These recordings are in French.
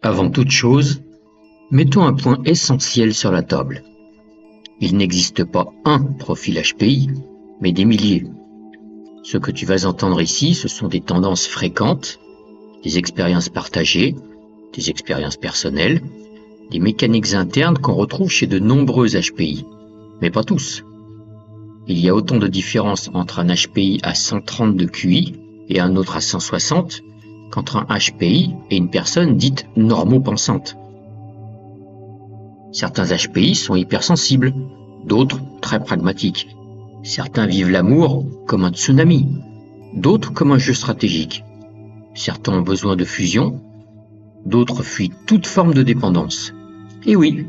Avant toute chose, mettons un point essentiel sur la table. Il n'existe pas un profil HPI, mais des milliers. Ce que tu vas entendre ici, ce sont des tendances fréquentes, des expériences partagées, des expériences personnelles, des mécaniques internes qu'on retrouve chez de nombreux HPI, mais pas tous. Il y a autant de différences entre un HPI à 130 de QI et un autre à 160 qu'entre un HPI et une personne dite normopensante. Certains HPI sont hypersensibles, d'autres très pragmatiques. Certains vivent l'amour comme un tsunami, d'autres comme un jeu stratégique. Certains ont besoin de fusion, d'autres fuient toute forme de dépendance. Et oui,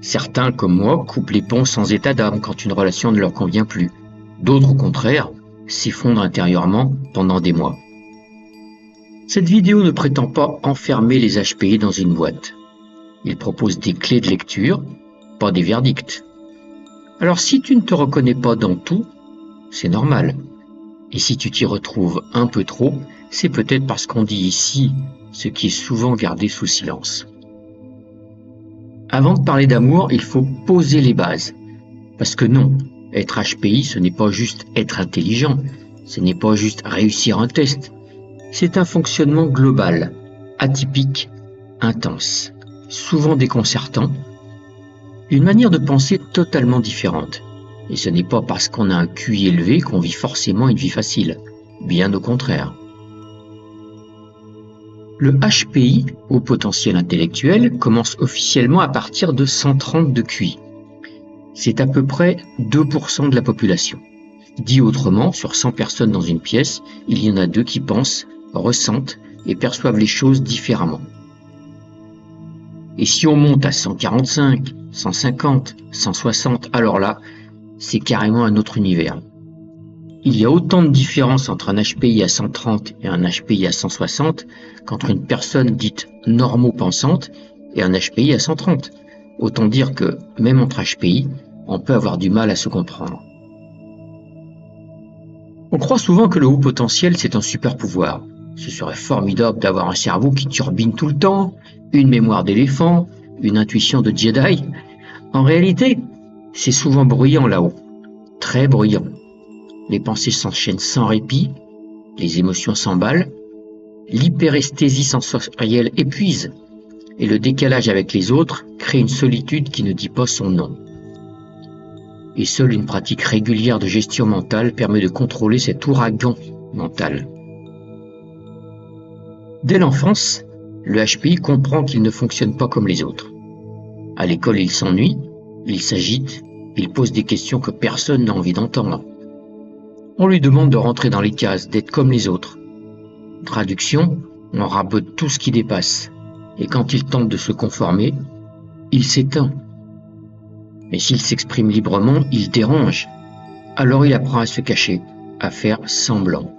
certains, comme moi, coupent les ponts sans état d'âme quand une relation ne leur convient plus. D'autres, au contraire, s'effondrent intérieurement pendant des mois. Cette vidéo ne prétend pas enfermer les HPI dans une boîte. Il propose des clés de lecture, pas des verdicts. Alors si tu ne te reconnais pas dans tout, c'est normal. Et si tu t'y retrouves un peu trop, c'est peut-être parce qu'on dit ici ce qui est souvent gardé sous silence. Avant de parler d'amour, il faut poser les bases. Parce que non, être HPI, ce n'est pas juste être intelligent, ce n'est pas juste réussir un test. C'est un fonctionnement global, atypique, intense, souvent déconcertant, une manière de penser totalement différente. Et ce n'est pas parce qu'on a un QI élevé qu'on vit forcément une vie facile, bien au contraire. Le HPI, haut potentiel intellectuel, commence officiellement à partir de 130 de QI. C'est à peu près 2% de la population. Dit autrement, sur 100 personnes dans une pièce, il y en a 2 qui pensent, ressentent et perçoivent les choses différemment. Et si on monte à 145, 150, 160, alors là, c'est carrément un autre univers. Il y a autant de différences entre un HPI à 130 et un HPI à 160 qu'entre une personne dite normopensante et un HPI à 130. Autant dire que, même entre HPI, on peut avoir du mal à se comprendre. On croit souvent que le haut potentiel, c'est un super pouvoir. Ce serait formidable d'avoir un cerveau qui turbine tout le temps, une mémoire d'éléphant, une intuition de Jedi. En réalité, c'est souvent bruyant là-haut, très bruyant. Les pensées s'enchaînent sans répit, les émotions s'emballent, l'hyperesthésie sensorielle épuise, et le décalage avec les autres crée une solitude qui ne dit pas son nom. Et seule une pratique régulière de gestion mentale permet de contrôler cet ouragan mental. Dès l'enfance, le HPI comprend qu'il ne fonctionne pas comme les autres. À l'école, il s'ennuie, il s'agite, il pose des questions que personne n'a envie d'entendre. On lui demande de rentrer dans les cases, d'être comme les autres. Traduction, on rabote tout ce qui dépasse. Et quand il tente de se conformer, il s'éteint. Mais s'il s'exprime librement, il dérange. Alors il apprend à se cacher, à faire semblant.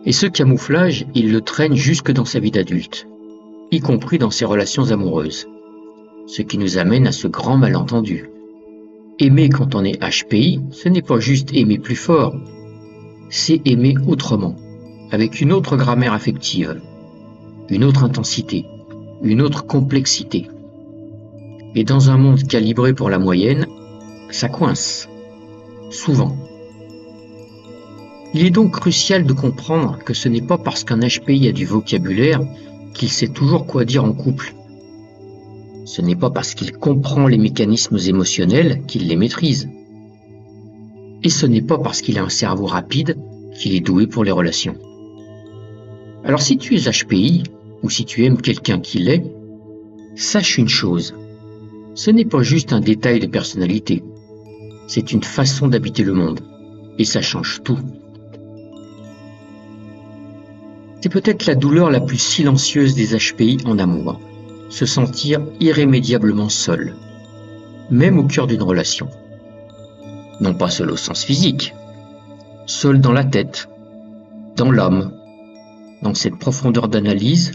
Et ce camouflage, il le traîne jusque dans sa vie d'adulte, y compris dans ses relations amoureuses. Ce qui nous amène à ce grand malentendu. Aimer quand on est HPI, ce n'est pas juste aimer plus fort, c'est aimer autrement, avec une autre grammaire affective, une autre intensité, une autre complexité. Et dans un monde calibré pour la moyenne, ça coince, souvent. Il est donc crucial de comprendre que ce n'est pas parce qu'un HPI a du vocabulaire qu'il sait toujours quoi dire en couple. Ce n'est pas parce qu'il comprend les mécanismes émotionnels qu'il les maîtrise. Et ce n'est pas parce qu'il a un cerveau rapide qu'il est doué pour les relations. Alors si tu es HPI, ou si tu aimes quelqu'un qui l'est, sache une chose, ce n'est pas juste un détail de personnalité, c'est une façon d'habiter le monde, et ça change tout. C'est peut-être la douleur la plus silencieuse des HPI en amour, se sentir irrémédiablement seul, même au cœur d'une relation. Non pas seul au sens physique, seul dans la tête, dans l'âme, dans cette profondeur d'analyse,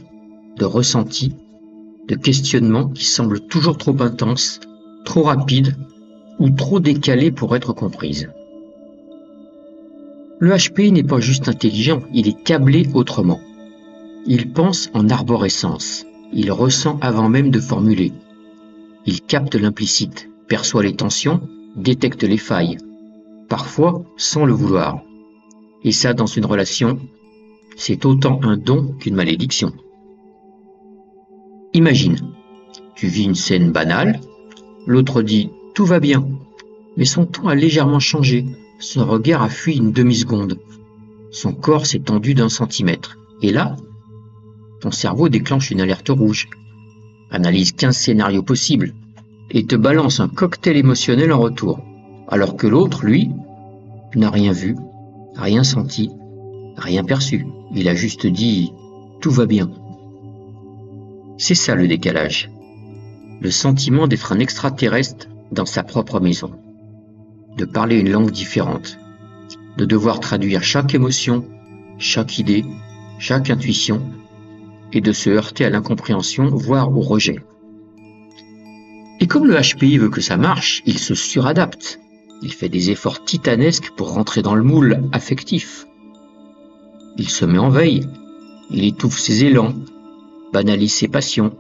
de ressenti, de questionnement qui semble toujours trop intense, trop rapide ou trop décalée pour être comprise. Le HPI n'est pas juste intelligent, il est câblé autrement. Il pense en arborescence, il ressent avant même de formuler. Il capte l'implicite, perçoit les tensions, détecte les failles, parfois sans le vouloir. Et ça, dans une relation, c'est autant un don qu'une malédiction. Imagine, tu vis une scène banale, l'autre dit « tout va bien », mais son ton a légèrement changé, son regard a fui une demi-seconde, son corps s'est tendu d'1 centimètre, et là, ton cerveau déclenche une alerte rouge, analyse 15 scénarios possibles, et te balance un cocktail émotionnel en retour, alors que l'autre, lui, n'a rien vu, rien senti, rien perçu. Il a juste dit « tout va bien ». C'est ça le décalage. Le sentiment d'être un extraterrestre dans sa propre maison. De parler une langue différente. De devoir traduire chaque émotion, chaque idée, chaque intuition, et de se heurter à l'incompréhension, voire au rejet. Et comme le HPI veut que ça marche, il se suradapte. Il fait des efforts titanesques pour rentrer dans le moule affectif. Il se met en veille, il étouffe ses élans, banalise ses passions,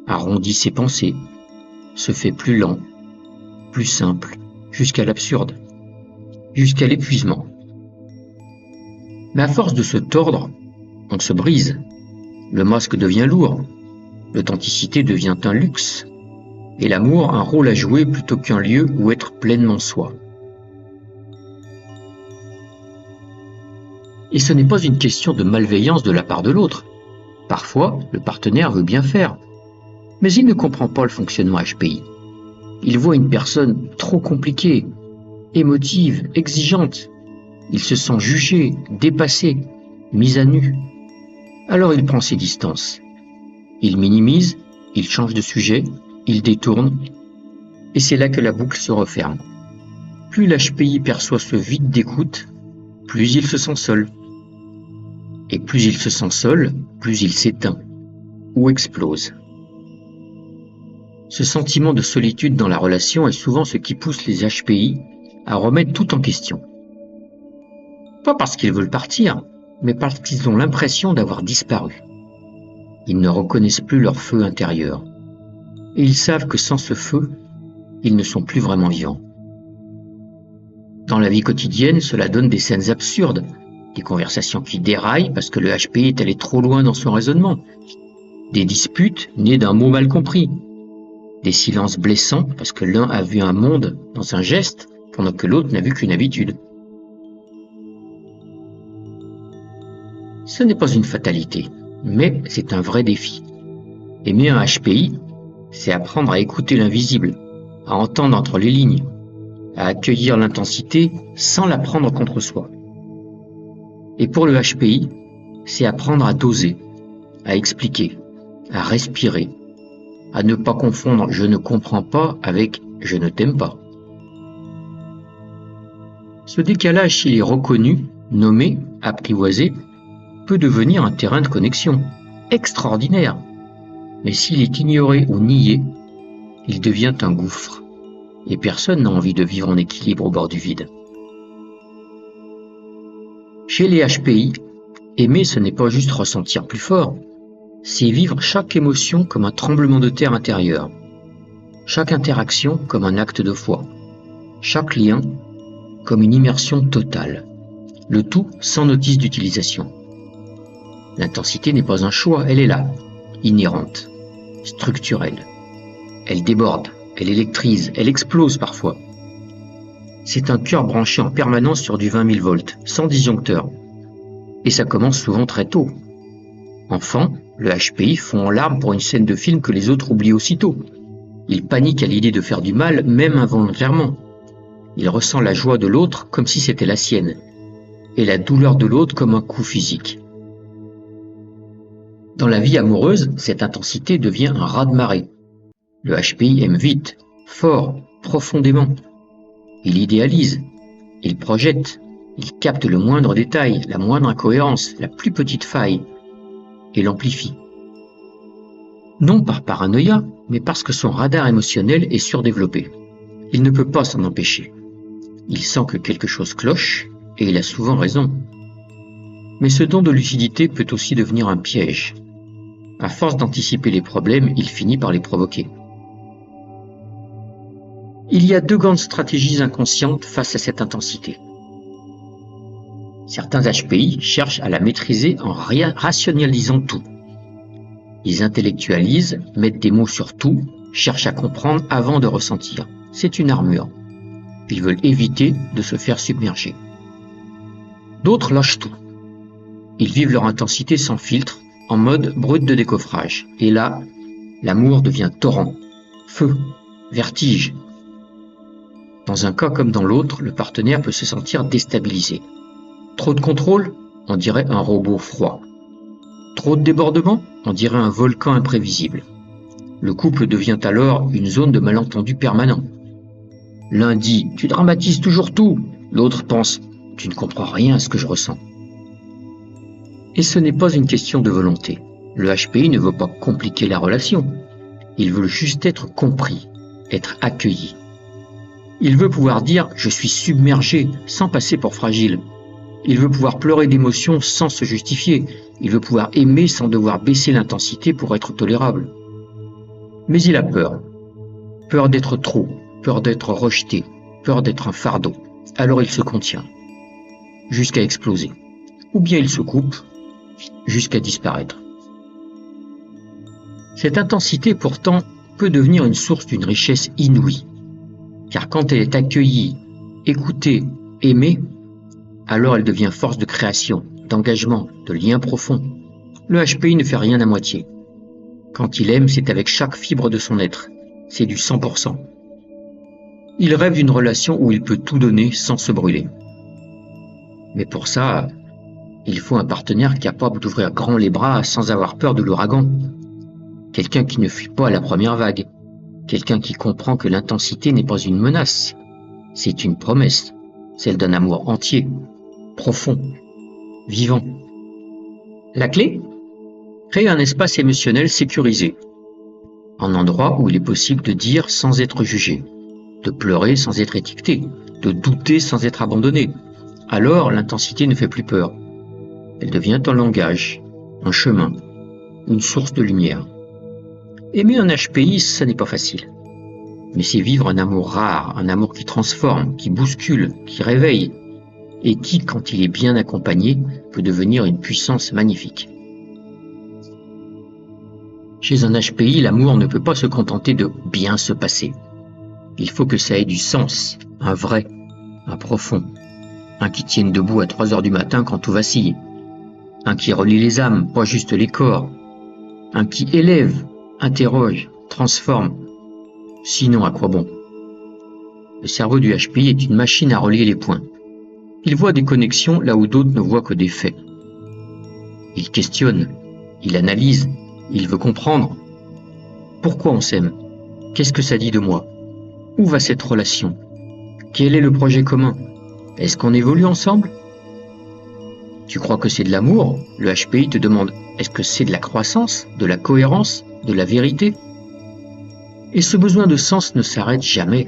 arrondit ses pensées, se fait plus lent, plus simple, jusqu'à l'absurde, jusqu'à l'épuisement. Mais à force de se tordre, on se brise, le masque devient lourd, l'authenticité devient un luxe, et l'amour un rôle à jouer plutôt qu'un lieu où être pleinement soi. Et ce n'est pas une question de malveillance de la part de l'autre. Parfois, le partenaire veut bien faire, mais il ne comprend pas le fonctionnement HPI. Il voit une personne trop compliquée, émotive, exigeante. Il se sent jugé, dépassé, mis à nu. Alors il prend ses distances. Il minimise, il change de sujet, il détourne, et c'est là que la boucle se referme. Plus l'HPI perçoit ce vide d'écoute, plus il se sent seul. Et plus il se sent seul, plus il s'éteint ou explose. Ce sentiment de solitude dans la relation est souvent ce qui pousse les HPI à remettre tout en question. Pas parce qu'ils veulent partir, mais parce qu'ils ont l'impression d'avoir disparu. Ils ne reconnaissent plus leur feu intérieur. Et ils savent que sans ce feu, ils ne sont plus vraiment vivants. Dans la vie quotidienne, cela donne des scènes absurdes, des conversations qui déraillent parce que le HPI est allé trop loin dans son raisonnement, des disputes nées d'un mot mal compris, des silences blessants parce que l'un a vu un monde dans un geste pendant que l'autre n'a vu qu'une habitude. Ce n'est pas une fatalité, mais c'est un vrai défi. Aimer un HPI, c'est apprendre à écouter l'invisible, à entendre entre les lignes, à accueillir l'intensité sans la prendre contre soi. Et pour le HPI, c'est apprendre à doser, à expliquer, à respirer, à ne pas confondre « je ne comprends pas » avec « je ne t'aime pas ». Ce décalage, s'il est reconnu, nommé, apprivoisé, peut devenir un terrain de connexion extraordinaire. Mais s'il est ignoré ou nié, il devient un gouffre. Et personne n'a envie de vivre en équilibre au bord du vide. Chez les HPI, aimer ce n'est pas juste ressentir plus fort, c'est vivre chaque émotion comme un tremblement de terre intérieur, chaque interaction comme un acte de foi, chaque lien comme une immersion totale, le tout sans notice d'utilisation. L'intensité n'est pas un choix, elle est là, inhérente, structurelle. Elle déborde, elle électrise, elle explose parfois. C'est un cœur branché en permanence sur du 20 000 volts, sans disjoncteur. Et ça commence souvent très tôt. Enfant, le HPI fond en larmes pour une scène de film que les autres oublient aussitôt. Il panique à l'idée de faire du mal, même involontairement. Il ressent la joie de l'autre comme si c'était la sienne, et la douleur de l'autre comme un coup physique. Dans la vie amoureuse, cette intensité devient un raz-de-marée. Le HPI aime vite, fort, profondément. Il idéalise, il projette, il capte le moindre détail, la moindre incohérence, la plus petite faille, et l'amplifie. Non par paranoïa, mais parce que son radar émotionnel est surdéveloppé. Il ne peut pas s'en empêcher. Il sent que quelque chose cloche, et il a souvent raison. Mais ce don de lucidité peut aussi devenir un piège. À force d'anticiper les problèmes, il finit par les provoquer. Il y a deux grandes stratégies inconscientes face à cette intensité. Certains HPI cherchent à la maîtriser en rationalisant tout. Ils intellectualisent, mettent des mots sur tout, cherchent à comprendre avant de ressentir. C'est une armure. Ils veulent éviter de se faire submerger. D'autres lâchent tout. Ils vivent leur intensité sans filtre, en mode brut de décoffrage. Et là, l'amour devient torrent, feu, vertige. Dans un cas comme dans l'autre, le partenaire peut se sentir déstabilisé. Trop de contrôle, on dirait un robot froid. Trop de débordement, on dirait un volcan imprévisible. Le couple devient alors une zone de malentendu permanent. L'un dit « tu dramatises toujours tout », l'autre pense « tu ne comprends rien à ce que je ressens ». Et ce n'est pas une question de volonté. Le HPI ne veut pas compliquer la relation. Il veut juste être compris, être accueilli. Il veut pouvoir dire « je suis submergé » sans passer pour fragile. Il veut pouvoir pleurer d'émotion sans se justifier. Il veut pouvoir aimer sans devoir baisser l'intensité pour être tolérable. Mais il a peur. Peur d'être trop, peur d'être rejeté, peur d'être un fardeau. Alors il se contient, jusqu'à exploser. Ou bien il se coupe, jusqu'à disparaître. Cette intensité pourtant peut devenir une source d'une richesse inouïe. Car quand elle est accueillie, écoutée, aimée, alors elle devient force de création, d'engagement, de lien profond. Le HPI ne fait rien à moitié. Quand il aime, c'est avec chaque fibre de son être. C'est du 100%. Il rêve d'une relation où il peut tout donner sans se brûler. Mais pour ça, il faut un partenaire capable d'ouvrir grand les bras sans avoir peur de l'ouragan. Quelqu'un qui ne fuit pas à la première vague. Quelqu'un qui comprend que l'intensité n'est pas une menace. C'est une promesse, celle d'un amour entier, profond, vivant. La clé ? Créer un espace émotionnel sécurisé. Un endroit où il est possible de dire sans être jugé, de pleurer sans être étiqueté, de douter sans être abandonné. Alors l'intensité ne fait plus peur. Elle devient un langage, un chemin, une source de lumière. Aimer un HPI, ça n'est pas facile. Mais c'est vivre un amour rare, un amour qui transforme, qui bouscule, qui réveille, et qui, quand il est bien accompagné, peut devenir une puissance magnifique. Chez un HPI, l'amour ne peut pas se contenter de bien se passer. Il faut que ça ait du sens, un vrai, un profond, un qui tienne debout à 3 heures du matin quand tout vacille, un qui relie les âmes, pas juste les corps, un qui élève, interroge, transforme. Sinon, à quoi bon? Le cerveau du HPI est une machine à relier les points. Il voit des connexions là où d'autres ne voient que des faits. Il questionne, il analyse, il veut comprendre. Pourquoi on s'aime? Qu'est-ce que ça dit de moi? Où va cette relation? Quel est le projet commun? Est-ce qu'on évolue ensemble? Tu crois que c'est de l'amour? Le HPI te demande, est-ce que c'est de la croissance, de la cohérence, de la vérité? Et ce besoin de sens ne s'arrête jamais.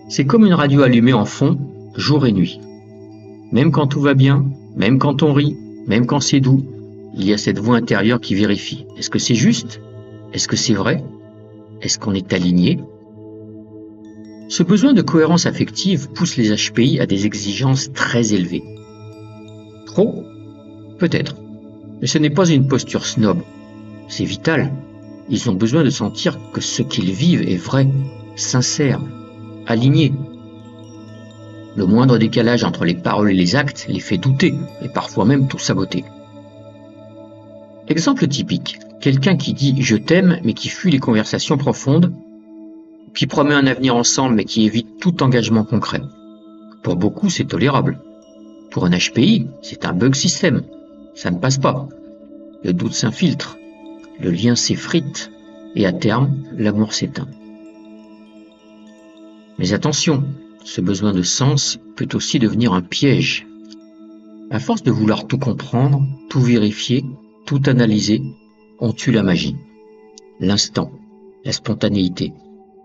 C'est comme une radio allumée en fond, jour et nuit. Même quand tout va bien, même quand on rit, même quand c'est doux, il y a cette voix intérieure qui vérifie. Est-ce que c'est juste? Est-ce que c'est vrai? Est-ce qu'on est aligné? Ce besoin de cohérence affective pousse les HPI à des exigences très élevées. Trop? Peut-être. Mais ce n'est pas une posture snob. C'est vital. Ils ont besoin de sentir que ce qu'ils vivent est vrai, sincère, aligné. Le moindre décalage entre les paroles et les actes les fait douter et parfois même tout saboter. Exemple typique, quelqu'un qui dit « je t'aime » mais qui fuit les conversations profondes, qui promet un avenir ensemble mais qui évite tout engagement concret. Pour beaucoup, c'est tolérable. Pour un HPI, c'est un bug système. Ça ne passe pas. Le doute s'infiltre, le lien s'effrite et à terme, l'amour s'éteint. Mais attention, ce besoin de sens peut aussi devenir un piège. À force de vouloir tout comprendre, tout vérifier, tout analyser, on tue la magie, l'instant, la spontanéité,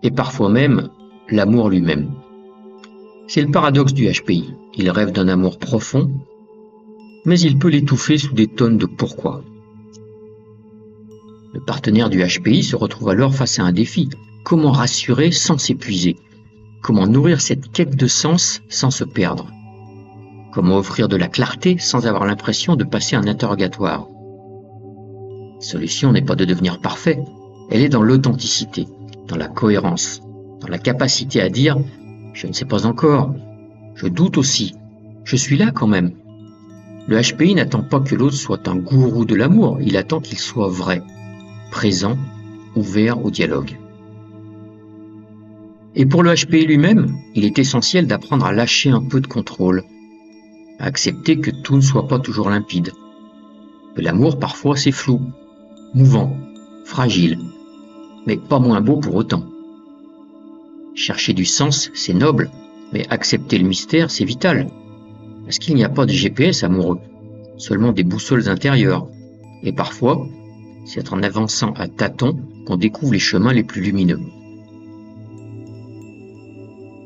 et parfois même l'amour lui-même. C'est le paradoxe du HPI. Il rêve d'un amour profond, mais il peut l'étouffer sous des tonnes de pourquoi. Le partenaire du HPI se retrouve alors face à un défi. Comment rassurer sans s'épuiser? Comment nourrir cette quête de sens sans se perdre? Comment offrir de la clarté sans avoir l'impression de passer un interrogatoire? La solution n'est pas de devenir parfait, elle est dans l'authenticité, dans la cohérence, dans la capacité à dire « je ne sais pas encore, je doute aussi, je suis là quand même ». Le HPI n'attend pas que l'autre soit un gourou de l'amour, il attend qu'il soit vrai, présent, ouvert au dialogue. Et pour le HPI lui-même, il est essentiel d'apprendre à lâcher un peu de contrôle, à accepter que tout ne soit pas toujours limpide. Que l'amour, parfois, c'est flou, mouvant, fragile, mais pas moins beau pour autant. Chercher du sens, c'est noble, mais accepter le mystère, c'est vital. Parce qu'il n'y a pas de GPS amoureux, seulement des boussoles intérieures. Et parfois, c'est en avançant à tâtons qu'on découvre les chemins les plus lumineux.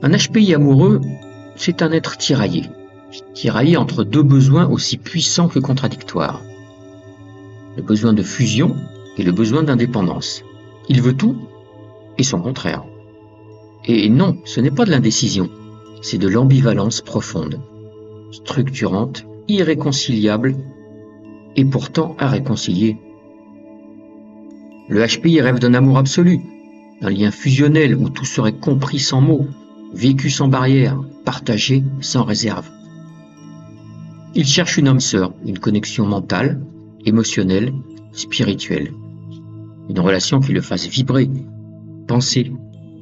Un HPI amoureux, c'est un être tiraillé entre deux besoins aussi puissants que contradictoires. Le besoin de fusion et le besoin d'indépendance. Il veut tout et son contraire. Et non, ce n'est pas de l'indécision, c'est de l'ambivalence profonde, structurante, irréconciliable et pourtant à réconcilier. Le HPI rêve d'un amour absolu, d'un lien fusionnel où tout serait compris sans mots, vécu sans barrière, partagé sans réserve. Il cherche une âme sœur, une connexion mentale, émotionnelle, spirituelle. Une relation qui le fasse vibrer, penser,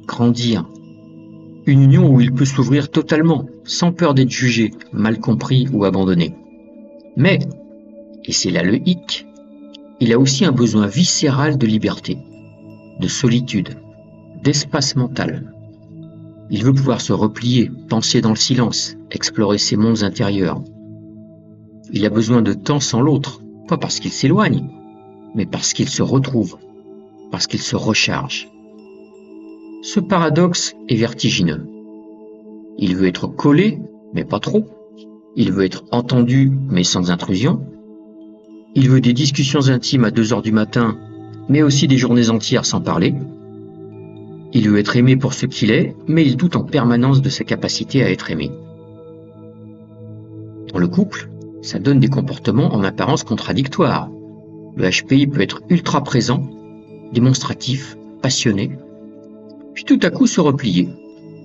grandir. Une union où il peut s'ouvrir totalement, sans peur d'être jugé, mal compris ou abandonné. Mais, et c'est là le hic, il a aussi un besoin viscéral de liberté, de solitude, d'espace mental. Il veut pouvoir se replier, penser dans le silence, explorer ses mondes intérieurs. Il a besoin de temps sans l'autre, pas parce qu'il s'éloigne, mais parce qu'il se retrouve, parce qu'il se recharge. Ce paradoxe est vertigineux. Il veut être collé, mais pas trop. Il veut être entendu, mais sans intrusion. Il veut des discussions intimes à 2 heures du matin, mais aussi des journées entières sans parler. Il veut être aimé pour ce qu'il est, mais il doute en permanence de sa capacité à être aimé. Dans le couple, ça donne des comportements en apparence contradictoires. Le HPI peut être ultra présent, démonstratif, passionné, puis tout à coup se replier,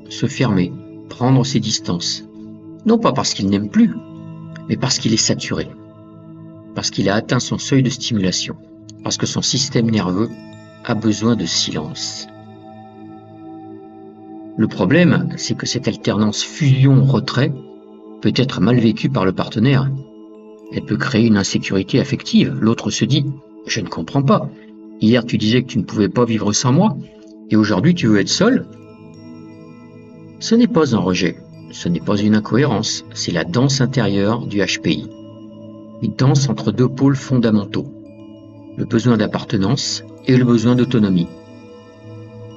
se fermer, prendre ses distances. Non pas parce qu'il n'aime plus, mais parce qu'il est saturé, parce qu'il a atteint son seuil de stimulation, parce que son système nerveux a besoin de silence. Le problème, c'est que cette alternance fusion-retrait peut être mal vécue par le partenaire. Elle peut créer une insécurité affective. L'autre se dit « Je ne comprends pas. Hier, tu disais que tu ne pouvais pas vivre sans moi, et aujourd'hui, tu veux être seul ?» Ce n'est pas un rejet, ce n'est pas une incohérence, c'est la danse intérieure du HPI. Une danse entre deux pôles fondamentaux, le besoin d'appartenance et le besoin d'autonomie.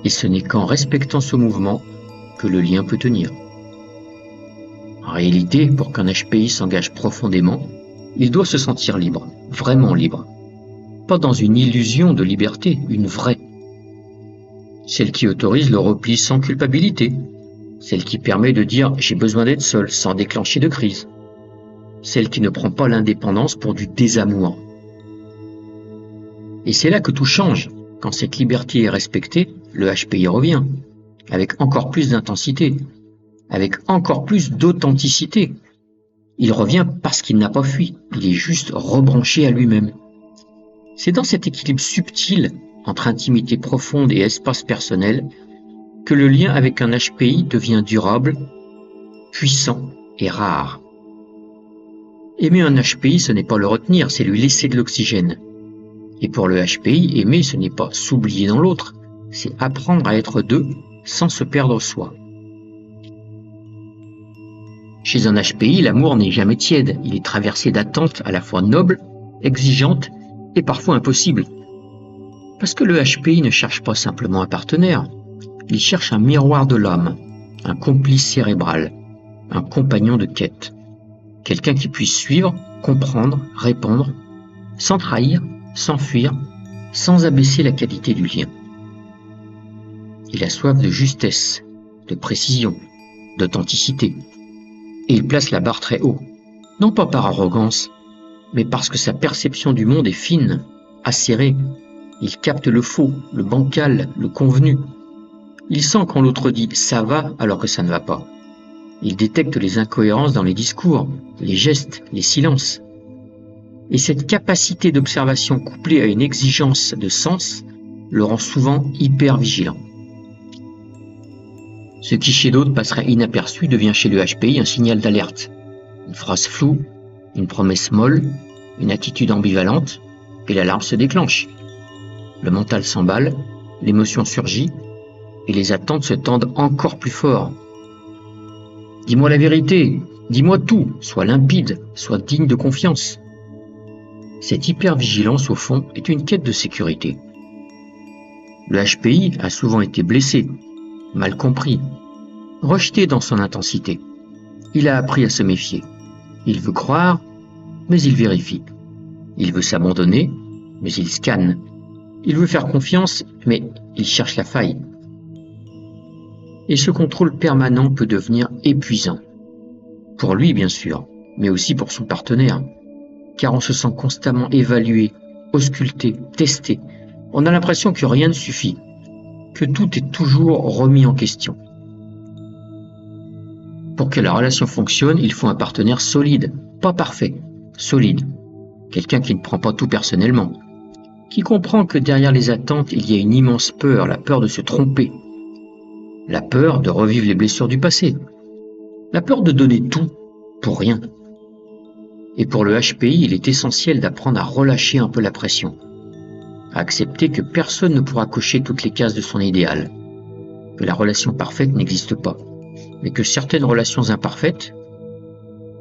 Et ce n'est qu'en respectant ce mouvement que le lien peut tenir. En réalité, pour qu'un HPI s'engage profondément, il doit se sentir libre, vraiment libre. Pas dans une illusion de liberté, une vraie. Celle qui autorise le repli sans culpabilité. Celle qui permet de dire « j'ai besoin d'être seul » sans déclencher de crise. Celle qui ne prend pas l'indépendance pour du désamour. Et c'est là que tout change. Quand cette liberté est respectée, le HPI revient, avec encore plus d'intensité, avec encore plus d'authenticité. Il revient parce qu'il n'a pas fui, il est juste rebranché à lui-même. C'est dans cet équilibre subtil entre intimité profonde et espace personnel que le lien avec un HPI devient durable, puissant et rare. Aimer un HPI, ce n'est pas le retenir, c'est lui laisser de l'oxygène. Et pour le HPI, aimer, ce n'est pas s'oublier dans l'autre, c'est apprendre à être deux sans se perdre soi. Chez un HPI, l'amour n'est jamais tiède, il est traversé d'attentes à la fois nobles, exigeantes et parfois impossibles. Parce que le HPI ne cherche pas simplement un partenaire, il cherche un miroir de l'âme, un complice cérébral, un compagnon de quête, quelqu'un qui puisse suivre comprendre, répondre, sans trahir, sans fuir, sans abaisser la qualité du lien. Il a soif de justesse, de précision, d'authenticité. Et il place la barre très haut, non pas par arrogance, mais parce que sa perception du monde est fine, acérée. Il capte le faux, le bancal, le convenu. Il sent quand l'autre dit « ça va » alors que ça ne va pas. Il détecte les incohérences dans les discours, les gestes, les silences. Et cette capacité d'observation couplée à une exigence de sens le rend souvent hyper vigilant. Ce qui chez d'autres passerait inaperçu devient chez le HPI un signal d'alerte. Une phrase floue, une promesse molle, une attitude ambivalente, et l'alarme se déclenche. Le mental s'emballe, l'émotion surgit, et les attentes se tendent encore plus fort. Dis-moi la vérité, dis-moi tout, sois limpide, sois digne de confiance. Cette hypervigilance, au fond, est une quête de sécurité. Le HPI a souvent été blessé, mal compris, rejeté dans son intensité. Il a appris à se méfier. Il veut croire, mais il vérifie. Il veut s'abandonner, mais il scanne. Il veut faire confiance, mais il cherche la faille. Et ce contrôle permanent peut devenir épuisant. Pour lui, bien sûr, mais aussi pour son partenaire. Car on se sent constamment évalué, ausculté, testé. On a l'impression que rien ne suffit, que tout est toujours remis en question. Pour que la relation fonctionne, il faut un partenaire solide, pas parfait, solide. Quelqu'un qui ne prend pas tout personnellement, qui comprend que derrière les attentes, il y a une immense peur, la peur de se tromper, la peur de revivre les blessures du passé, la peur de donner tout pour rien. Et pour le HPI, il est essentiel d'apprendre à relâcher un peu la pression, à accepter que personne ne pourra cocher toutes les cases de son idéal, que la relation parfaite n'existe pas, mais que certaines relations imparfaites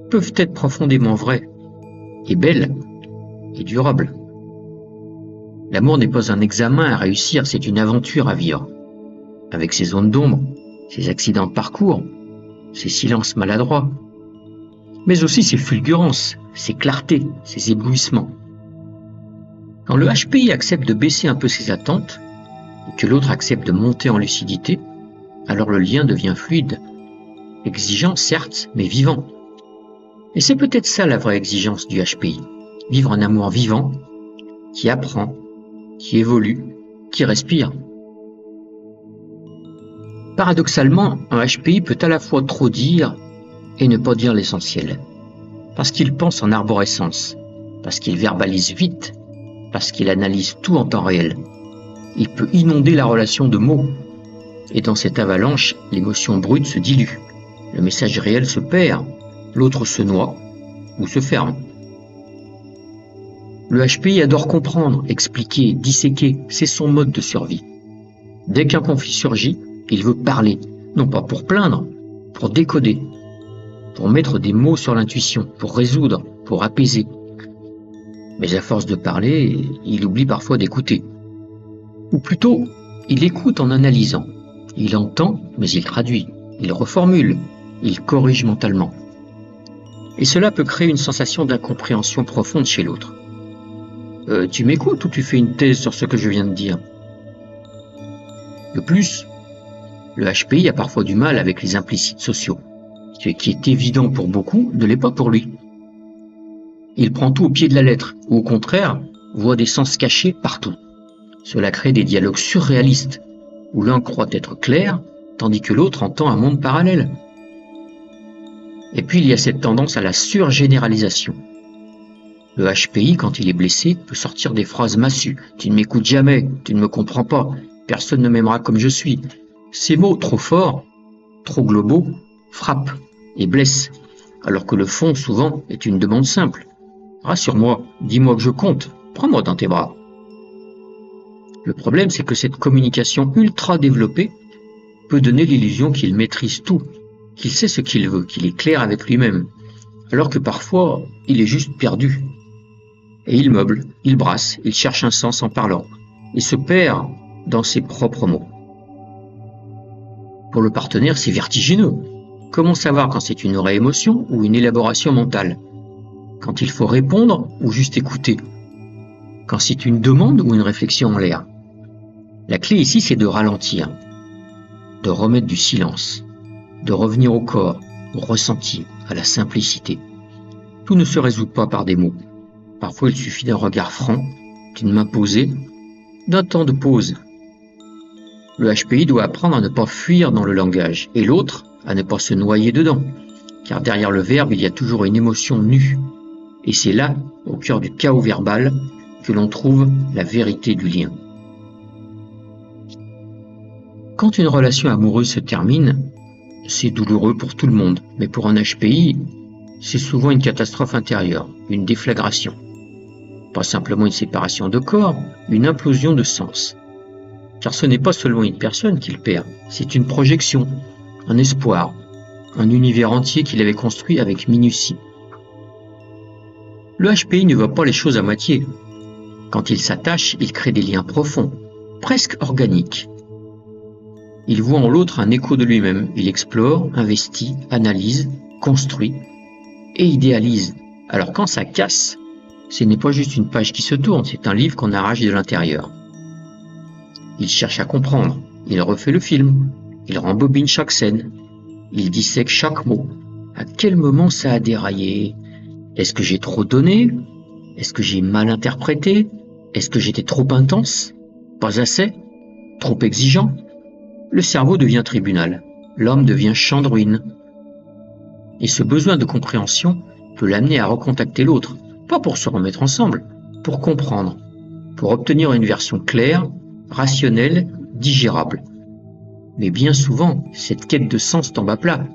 peuvent être profondément vraies, et belles, et durables. L'amour n'est pas un examen à réussir, c'est une aventure à vivre, avec ses zones d'ombre, ses accidents de parcours, ses silences maladroits, mais aussi ses fulgurances, ses clartés, ses éblouissements. Quand le HPI accepte de baisser un peu ses attentes, et que l'autre accepte de monter en lucidité, alors le lien devient fluide, exigeant certes, mais vivant. Et c'est peut-être ça la vraie exigence du HPI, vivre un amour vivant, qui apprend, qui évolue, qui respire. Paradoxalement, un HPI peut à la fois trop dire et ne pas dire l'essentiel, parce qu'il pense en arborescence, parce qu'il verbalise vite, parce qu'il analyse tout en temps réel. Il peut inonder la relation de mots, et dans cette avalanche, l'émotion brute se dilue, le message réel se perd, l'autre se noie ou se ferme. Le HPI adore comprendre, expliquer, disséquer, c'est son mode de survie. Dès qu'un conflit surgit, il veut parler, non pas pour plaindre, pour décoder, pour mettre des mots sur l'intuition, pour résoudre, pour apaiser. Mais à force de parler, il oublie parfois d'écouter. Ou plutôt, il écoute en analysant. Il entend, mais il traduit, il reformule, il corrige mentalement. Et cela peut créer une sensation d'incompréhension profonde chez l'autre. Tu m'écoutes ou tu fais une thèse sur ce que je viens de dire? De plus, le HPI a parfois du mal avec les implicites sociaux, ce qui est évident pour beaucoup ne l'est pas pour lui. Il prend tout au pied de la lettre, ou au contraire, voit des sens cachés partout. Cela crée des dialogues surréalistes, où l'un croit être clair, tandis que l'autre entend un monde parallèle. Et puis il y a cette tendance à la surgénéralisation. Le HPI, quand il est blessé, peut sortir des phrases massues. « Tu ne m'écoutes jamais, tu ne me comprends pas, personne ne m'aimera comme je suis ». Ces mots trop forts, trop globaux, frappent et blessent, alors que le fond, souvent, est une demande simple. « Rassure-moi, dis-moi que je compte, prends-moi dans tes bras ». Le problème, c'est que cette communication ultra développée peut donner l'illusion qu'il maîtrise tout, qu'il sait ce qu'il veut, qu'il est clair avec lui-même, alors que parfois, il est juste perdu. Et il meuble, il brasse, il cherche un sens en parlant, et se perd dans ses propres mots. Pour le partenaire, c'est vertigineux. Comment savoir quand c'est une vraie émotion ou une élaboration mentale? quand il faut répondre ou juste écouter, quand c'est une demande ou une réflexion en l'air. La clé ici, c'est de ralentir, de remettre du silence, de revenir au corps, au ressenti, à la simplicité. Tout ne se résout pas par des mots. Parfois, il suffit d'un regard franc, d'une main posée, d'un temps de pause. Le HPI doit apprendre à ne pas fuir dans le langage, et l'autre à ne pas se noyer dedans, car derrière le verbe, il y a toujours une émotion nue. Et c'est là, au cœur du chaos verbal, que l'on trouve la vérité du lien. Quand une relation amoureuse se termine, c'est douloureux pour tout le monde, mais pour un HPI, c'est souvent une catastrophe intérieure, une déflagration. Pas simplement une séparation de corps, une implosion de sens. Car ce n'est pas seulement une personne qu'il perd, c'est une projection, un espoir, un univers entier qu'il avait construit avec minutie. Le HPI ne voit pas les choses à moitié. Quand il s'attache, il crée des liens profonds, presque organiques. Il voit en l'autre un écho de lui-même, il explore, investit, analyse, construit et idéalise. Alors quand ça casse, ce n'est pas juste une page qui se tourne, c'est un livre qu'on arrache de l'intérieur. Il cherche à comprendre, il refait le film, il rembobine chaque scène, il dissèque chaque mot. À quel moment ça a déraillé? Est-ce que j'ai trop donné? Est-ce que j'ai mal interprété? Est-ce que j'étais trop intense? Pas assez? Trop exigeant? Le cerveau devient tribunal, l'homme devient champ de ruines. Et ce besoin de compréhension peut l'amener à recontacter l'autre, pas pour se remettre ensemble, pour comprendre, pour obtenir une version claire, rationnelle, digérable. Mais bien souvent, cette quête de sens tombe à plat.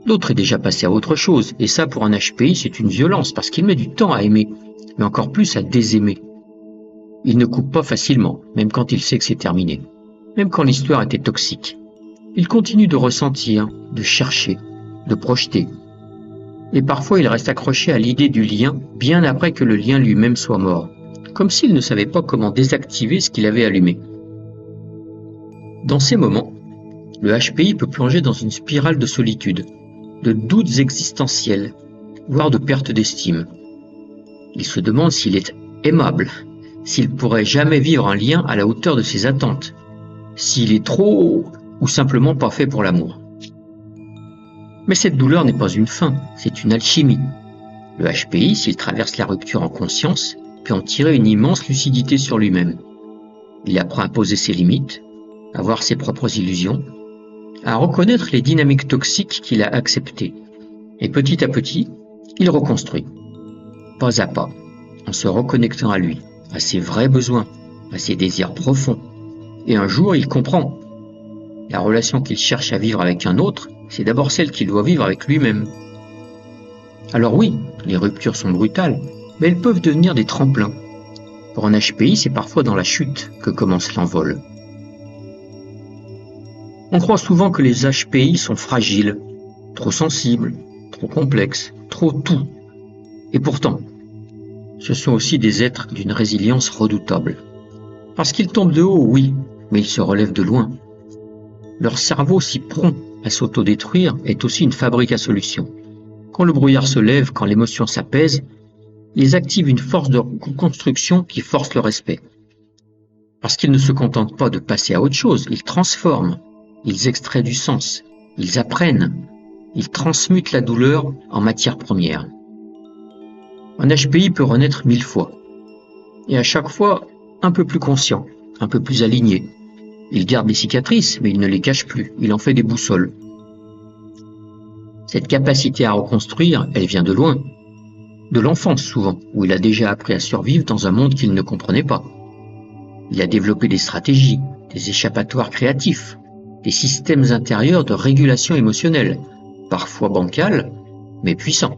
L'autre est déjà passé à autre chose, et ça pour un HPI c'est une violence, parce qu'il met du temps à aimer, mais encore plus à désaimer. Il ne coupe pas facilement, même quand il sait que c'est terminé, même quand l'histoire était toxique. Il continue de ressentir, de chercher, de projeter. Et parfois il reste accroché à l'idée du lien, bien après que le lien lui-même soit mort, comme s'il ne savait pas comment désactiver ce qu'il avait allumé. Dans ces moments, le HPI peut plonger dans une spirale de solitude, de doutes existentiels, voire de perte d'estime. Il se demande s'il est aimable, s'il pourrait jamais vivre un lien à la hauteur de ses attentes, s'il est trop ou simplement pas fait pour l'amour. Mais cette douleur n'est pas une fin, c'est une alchimie. Le HPI, s'il traverse la rupture en conscience, peut en tirer une immense lucidité sur lui-même. Il apprend à poser ses limites, à voir ses propres illusions, à reconnaître les dynamiques toxiques qu'il a acceptées. Et petit à petit, il reconstruit, pas à pas, en se reconnectant à lui, à ses vrais besoins, à ses désirs profonds. Et un jour, il comprend. La relation qu'il cherche à vivre avec un autre, c'est d'abord celle qu'il doit vivre avec lui-même. Alors oui, les ruptures sont brutales, mais elles peuvent devenir des tremplins. Pour un HPI, c'est parfois dans la chute que commence l'envol. On croit souvent que les HPI sont fragiles, trop sensibles, trop complexes, trop tout. Et pourtant, ce sont aussi des êtres d'une résilience redoutable. Parce qu'ils tombent de haut, oui, mais ils se relèvent de loin. Leur cerveau si prompt à s'autodétruire est aussi une fabrique à solutions. Quand le brouillard se lève, quand l'émotion s'apaise, ils activent une force de construction qui force le respect. Parce qu'ils ne se contentent pas de passer à autre chose, ils transforment, ils extraient du sens, ils apprennent, ils transmutent la douleur en matière première. Un HPI peut renaître 1000 fois, et à chaque fois un peu plus conscient, un peu plus aligné. Il garde les cicatrices, mais il ne les cache plus, il en fait des boussoles. Cette capacité à reconstruire, elle vient de loin, de l'enfance souvent, où il a déjà appris à survivre dans un monde qu'il ne comprenait pas. Il a développé des stratégies, des échappatoires créatifs, des systèmes intérieurs de régulation émotionnelle, parfois bancals, mais puissants.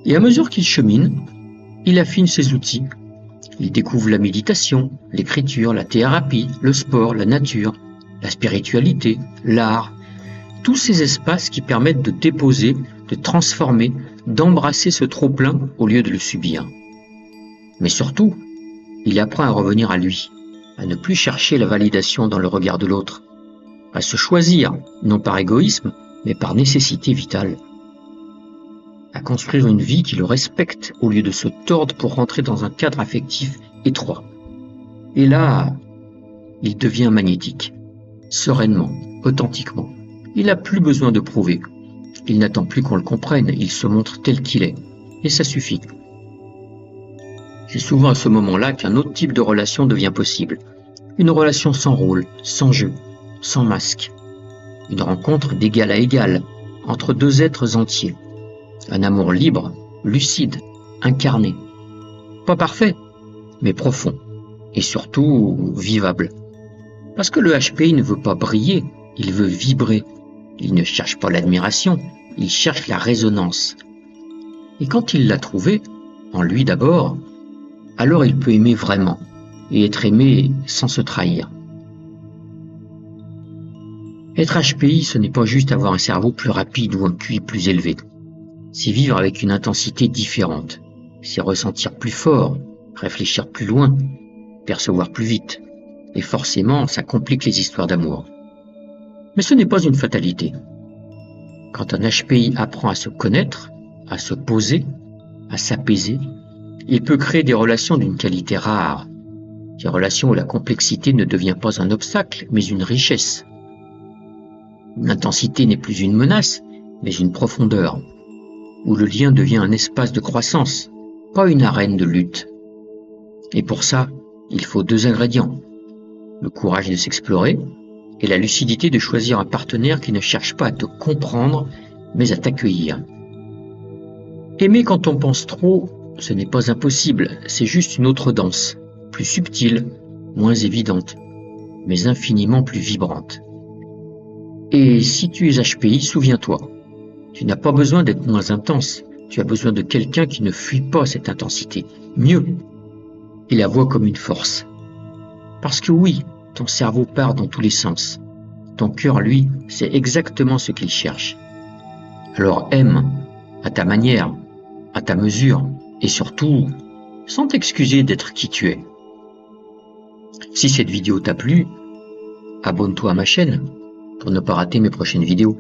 Et à mesure qu'il chemine, il affine ses outils. Il découvre la méditation, l'écriture, la thérapie, le sport, la nature, la spiritualité, l'art, tous ces espaces qui permettent de déposer, de transformer, d'embrasser ce trop-plein au lieu de le subir. Mais surtout, il apprend à revenir à lui, à ne plus chercher la validation dans le regard de l'autre, à se choisir, non par égoïsme, mais par nécessité vitale, à construire une vie qui le respecte au lieu de se tordre pour rentrer dans un cadre affectif étroit. Et là, il devient magnétique, sereinement, authentiquement. Il n'a plus besoin de prouver. Il n'attend plus qu'on le comprenne, il se montre tel qu'il est. Et ça suffit. C'est souvent à ce moment-là qu'un autre type de relation devient possible. Une relation sans rôle, sans jeu, sans masque. Une rencontre d'égal à égal, entre deux êtres entiers. Un amour libre, lucide, incarné. Pas parfait, mais profond. Et surtout vivable. Parce que le HPI ne veut pas briller, il veut vibrer. Il ne cherche pas l'admiration, il cherche la résonance. Et quand il l'a trouvé, en lui d'abord, alors il peut aimer vraiment, et être aimé sans se trahir. Être HPI, ce n'est pas juste avoir un cerveau plus rapide ou un QI plus élevé. C'est vivre avec une intensité différente. C'est ressentir plus fort, réfléchir plus loin, percevoir plus vite. Et forcément, ça complique les histoires d'amour. Mais ce n'est pas une fatalité. Quand un HPI apprend à se connaître, à se poser, à s'apaiser, il peut créer des relations d'une qualité rare. Des relations où la complexité ne devient pas un obstacle, mais une richesse. L'intensité n'est plus une menace, mais une profondeur. Où le lien devient un espace de croissance, pas une arène de lutte. Et pour ça, il faut deux ingrédients. Le courage de s'explorer et la lucidité de choisir un partenaire qui ne cherche pas à te comprendre, mais à t'accueillir. Aimer quand on pense trop, ce n'est pas impossible, c'est juste une autre danse, plus subtile, moins évidente, mais infiniment plus vibrante. Et si tu es HPI, souviens-toi, tu n'as pas besoin d'être moins intense, tu as besoin de quelqu'un qui ne fuit pas cette intensité. Mieux, il la voit comme une force. Parce que oui, ton cerveau part dans tous les sens. Ton cœur, lui, sait exactement ce qu'il cherche. Alors aime, à ta manière, à ta mesure, et surtout, sans t'excuser d'être qui tu es. Si cette vidéo t'a plu, abonne-toi à ma chaîne pour ne pas rater mes prochaines vidéos.